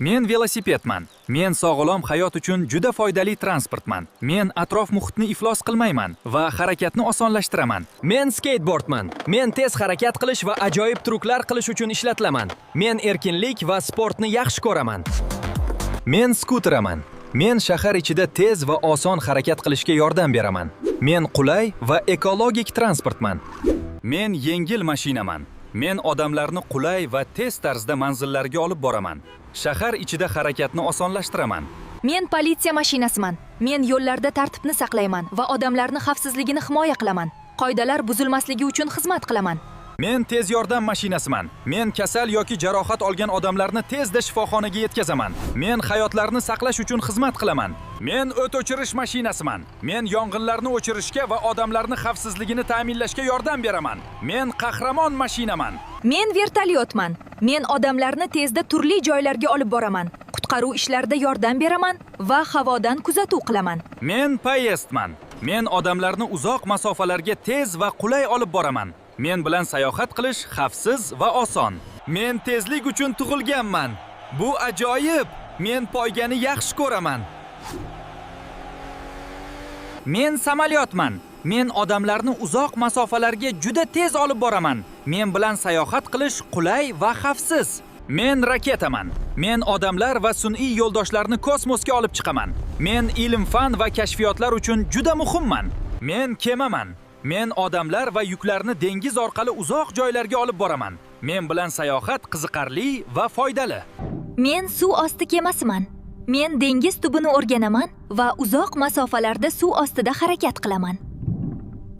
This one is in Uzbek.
Men velosipedman. Men sog'lom hayot uchun juda foydali transportman. Men atrof muhitni iflos qilmayman va harakatni osonlashtiraman. Men skateboardman. Men tez harakat qilish va ajoyib truklar qilish uchun ishlatilaman. Men erkinlik va sportni yaxshi ko'raman. Men skuteraman. Men shahar ichida tez va oson harakat qilishga yordam beraman. Men qulay va ekologik transportman. Men yengil mashinaman. Men odamlarni qulay va tez tarzda manzillarga olib boraman. Shahar ichida harakatni osonlashtiraman. Men politsiya mashinasiman. Men yo'llarda tartibni saqlayman va odamlarni xavfsizligini himoya qilaman. Qoidalar buzilmasligi uchun xizmat qilaman. Men tez yordam mashinasiman. Men kasal yoki jarohat olgan odamlarni tezda shifoxonaga yetkazaman. Men hayotlarni saqlash uchun xizmat qilaman. Men o't o'chirish mashinasiman. Men yong'inlarni o'chirishga va odamlarni xavfsizligini ta'minlashga yordam beraman. Men qahramon mashinaman. Men vertolyotman. Men odamlarni tezda turli joylarga olib boraman. Qutqaruv ishlarida yordam beraman va havodan kuzatuv qilaman. Men poyezdman. Men odamlarni uzoq masofalarga tez va qulay olib boraman. Men bilan sayohat qilish xavfsiz va oson. Men tezlik uchun tug'ilganman. Bu ajoyib. Men poygani yaxshi ko'raman. Men samolyotman. Men odamlarni uzoq masofalarga juda tez olib boraman. Men bilan sayohat qilish qulay va xavfsiz. Men raketaman. Men odamlar va sun'iy yo'ldoshlarni kosmosga olib chiqaman. Men ilm-fan va kashfiyotlar uchun juda muhimman. Men kemaman. Men odamlar va yuklarni dengiz orqali uzoq joylarga olib boraman. Men bilan sayohat qiziqarli va foydali. Men suv osti kemasiman. Men dengiz tubini o'rganaman va uzoq masofalarda suv ostida harakat qilaman.